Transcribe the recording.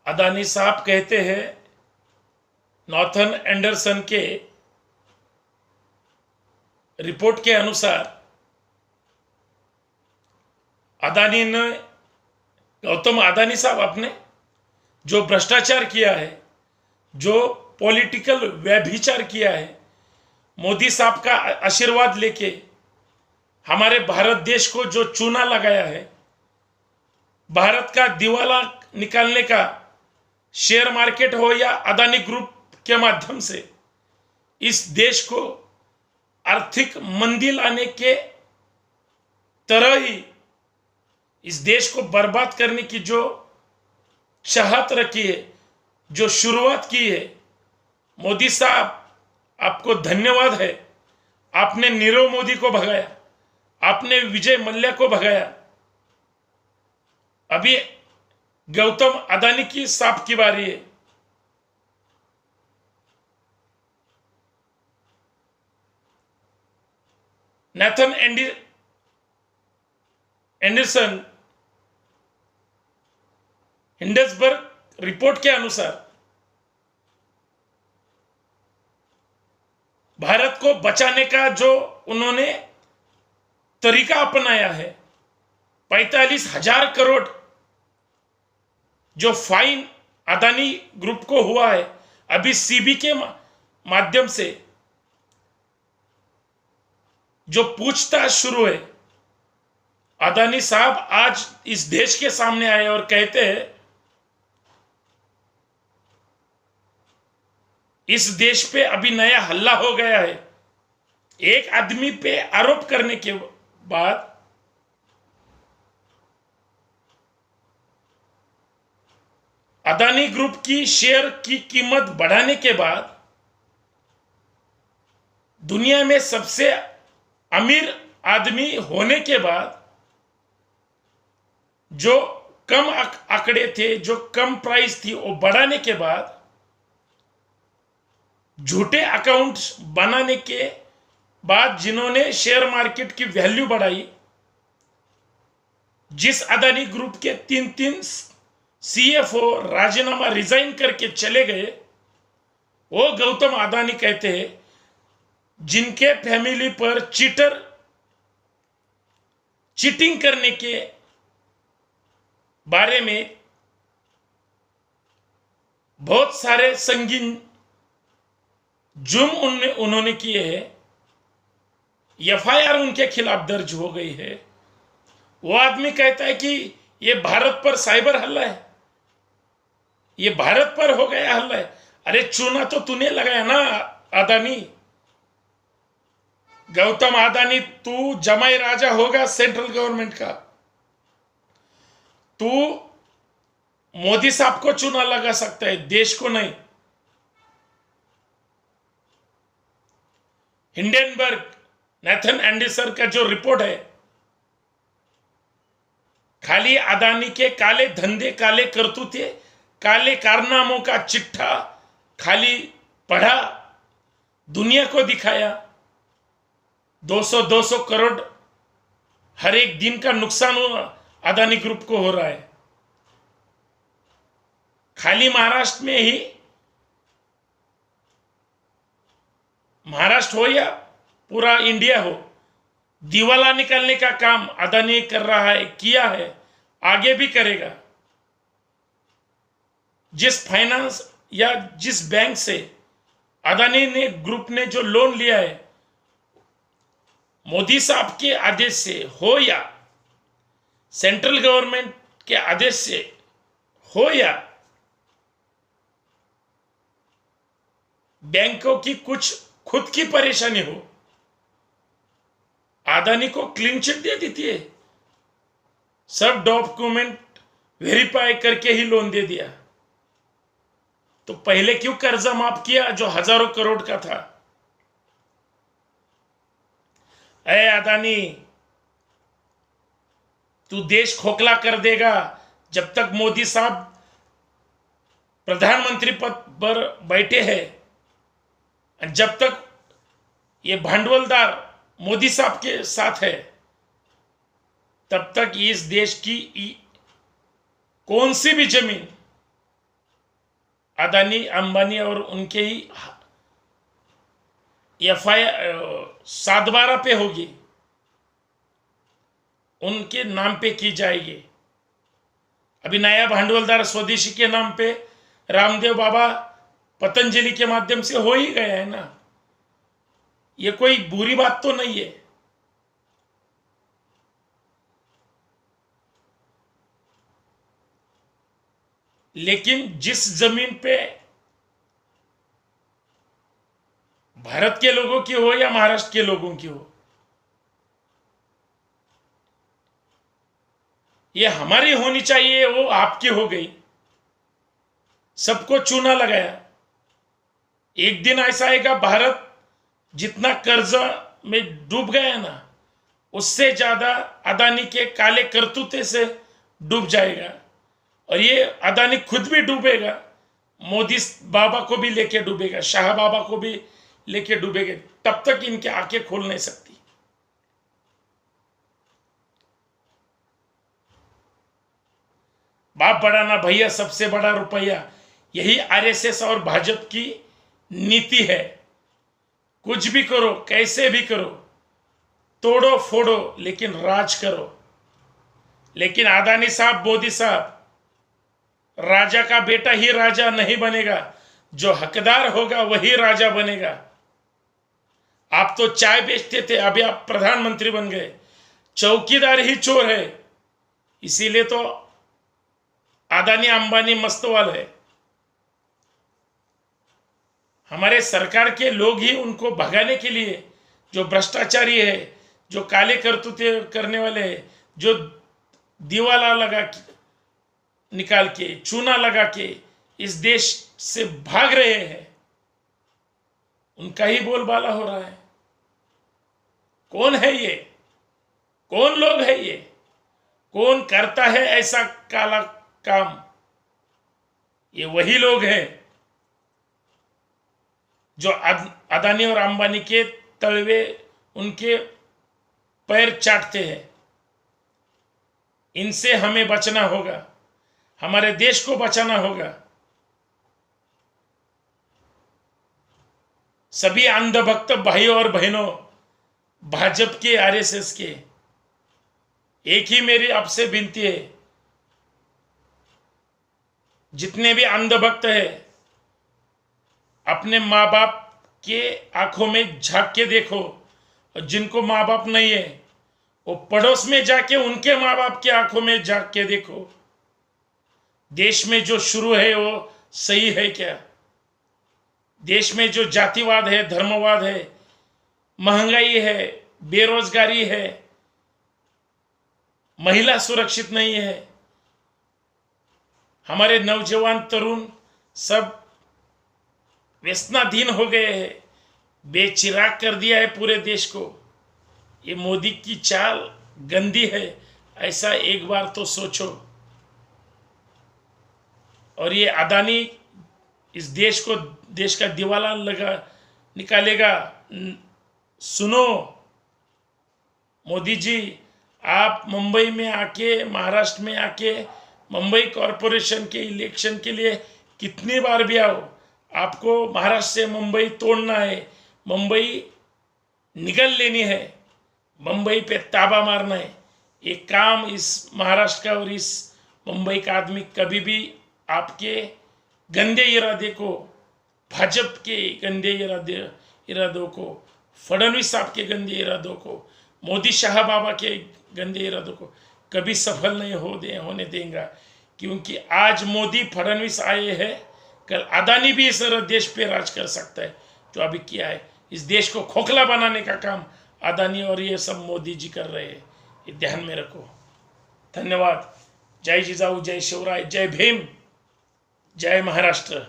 अदानी साहब कहते हैं नॉर्थन एंडरसन के रिपोर्ट के अनुसार अदानी ने गौतम अदानी साहब अपने जो भ्रष्टाचार किया है, जो पॉलिटिकल व्यभिचार किया है, मोदी साहब का आशीर्वाद लेके हमारे भारत देश को जो चूना लगाया है, भारत का दिवाला निकालने का शेयर मार्केट हो या अदानी ग्रुप के माध्यम से इस देश को आर्थिक मंदी लाने के तरह ही इस देश को बर्बाद करने की जो चाहत रखी है, जो शुरुआत की है, मोदी साहब आपको धन्यवाद है। आपने नीरव मोदी को भगाया, आपने विजय मल्ल्या को भगाया। अभी गौतम अदानी की साहब की बारी है। नैथन एंडरसन हिंडसबर्ग रिपोर्ट के अनुसार भारत को बचाने का जो उन्होंने तरीका अपनाया है, 45,000 करोड़ जो फाइन अदानी ग्रुप को हुआ है, अभी सीबी के माध्यम से जो पूछताछ शुरू है, अदानी साहब आज इस देश के सामने आए और कहते हैं इस देश पे अभी नया हल्ला हो गया है। एक आदमी पे आरोप करने के बाद अदानी ग्रुप की शेयर की कीमत बढ़ाने के बाद दुनिया में सबसे अमीर आदमी होने के बाद जो कम आंकड़े थे, जो कम प्राइस थी, वो बढ़ाने के बाद झूठे अकाउंट बनाने के बाद जिन्होंने शेयर मार्केट की वैल्यू बढ़ाई, जिस अदानी ग्रुप के 3 सीएफओ राजीनामा रिजाइन करके चले गए, वो गौतम अदानी कहते हैं जिनके फैमिली पर चीटिंग करने के बारे में बहुत सारे संगीन जुर्म उन्होंने किए हैं, एफआईआर उनके खिलाफ दर्ज हो गई है। वो आदमी कहता है कि ये भारत पर साइबर हमला है, ये भारत पर हो गया हमला है। अरे चूना तो तूने लगाया ना अदानी। गौतम अदानी, तू जमाई राजा होगा सेंट्रल गवर्नमेंट का, तू मोदी साहब को चूना लगा सकता है, देश को नहीं। हिंडनबर्ग नैथन एंडरसन का जो रिपोर्ट है, खाली अदानी के काले धंधे, काले करतूते, काले कारनामों का चिट्ठा खाली पढ़ा, दुनिया को दिखाया। 200 करोड़ हर एक दिन का नुकसान अदानी ग्रुप को हो रहा है। खाली महाराष्ट्र में ही, महाराष्ट्र हो या पूरा इंडिया हो, दिवाला निकालने का काम अदानी कर रहा है, किया है, आगे भी करेगा। जिस फाइनेंस या जिस बैंक से अदानी ने ग्रुप ने जो लोन लिया है, मोदी साहब के आदेश से हो या सेंट्रल गवर्नमेंट के आदेश से हो या बैंकों की कुछ खुद की परेशानी हो, अदानी को क्लीन चिट दे देती है, सब डॉक्यूमेंट वेरीफाई करके ही लोन दे दिया। तो पहले क्यों कर्जा माफ किया जो हजारों करोड़ का था? अरे अदानी, तू देश खोखला कर देगा जब तक मोदी साहब प्रधानमंत्री पद पर बैठे हैं, जब तक ये भांडवलदार मोदी साहब के साथ है, तब तक इस देश की कौन सी भी जमीन अदानी अंबानी और उनके ही FIR 7/12 पे होगी, उनके नाम पे की जाएगी। अभी नया भांडवलदार स्वदेशी के नाम पे रामदेव बाबा पतंजलि के माध्यम से हो ही गया है ना, ये कोई बुरी बात तो नहीं है। लेकिन जिस जमीन पे भारत के लोगों की हो या महाराष्ट्र के लोगों की हो, ये हमारी होनी चाहिए, वो आपकी हो गई। सबको चूना लगाया। एक दिन ऐसा आएगा भारत जितना कर्ज में डूब गया ना, उससे ज्यादा अदानी के काले करतूते से डूब जाएगा। और ये अदानी खुद भी डूबेगा, मोदी बाबा को भी लेके डूबेगा, शाह बाबा को भी लेके डूबेगा। तब तक इनकी आंखें खोल नहीं सकती। बाप बड़ा ना भैया, सबसे बड़ा रुपया, यही RSS और भाजपा की नीति है। कुछ भी करो, कैसे भी करो, तोड़ो फोड़ो, लेकिन राज करो। लेकिन अदानी साहब, मोदी साहब, राजा का बेटा ही राजा नहीं बनेगा, जो हकदार होगा वही राजा बनेगा। आप तो चाय बेचते थे, अभी आप प्रधानमंत्री बन गए। चौकीदार ही चोर है, इसीलिए तो अदानी अंबानी मस्तवाल है। हमारे सरकार के लोग ही उनको भगाने के लिए, जो भ्रष्टाचारी है, जो काले करतूते करने वाले हैं, जो दीवाला लगा निकाल के, चूना लगा के इस देश से भाग रहे हैं, उनका ही बोलबाला हो रहा है। कौन है ये? कौन लोग है ये? कौन करता है ऐसा काला काम? ये वही लोग हैं जो अदानी और अंबानी के तलवे, उनके पैर चाटते हैं। इनसे हमें बचना होगा, हमारे देश को बचाना होगा। सभी अंधभक्त भाइयों और बहनों, भाजपा के, RSS के, एक ही मेरी आपसे विनती है, जितने भी अंधभक्त है, अपने माँ बाप के आंखों में झांक के देखो। और जिनको माँ बाप नहीं है, वो पड़ोस में जाके उनके माँ बाप के आंखों में झांक के देखो। देश में जो शुरू है वो सही है क्या? देश में जो जातिवाद है, धर्मवाद है, महंगाई है, बेरोजगारी है, महिला सुरक्षित नहीं है, हमारे नौजवान तरुण सब व्यसनाधीन हो गए हैं, बेचिराग कर दिया है पूरे देश को। ये मोदी की चाल गंदी है, ऐसा एक बार तो सोचो। और ये अदानी इस देश को, देश का दिवाला निकालेगा। सुनो मोदी जी, आप मुंबई में आके, महाराष्ट्र में आके, मुंबई कॉरपोरेशन के इलेक्शन के लिए कितनी बार भी आओ, आपको महाराष्ट्र से मुंबई तोड़ना है, मुंबई निगल लेनी है, मुंबई पे ताबा मारना है। ये काम इस महाराष्ट्र का और इस मुंबई का आदमी कभी भी आपके गंदे इरादे को, भाजपा के गंदे इरादों को, फडणवीस साहब के गंदे इरादों को, मोदी शाह बाबा के गंदे इरादों को कभी सफल नहीं होने देंगे। क्योंकि आज मोदी फडणवीस आए हैं, कल अदानी भी इस देश पे राज कर सकता है, जो अभी किया है। इस देश को खोखला बनाने का काम अदानी और ये सब मोदी जी कर रहे हैं, ये ध्यान में रखो। धन्यवाद। जय जिजाऊ, जय शिवराय, जय भीम, जय महाराष्ट्र।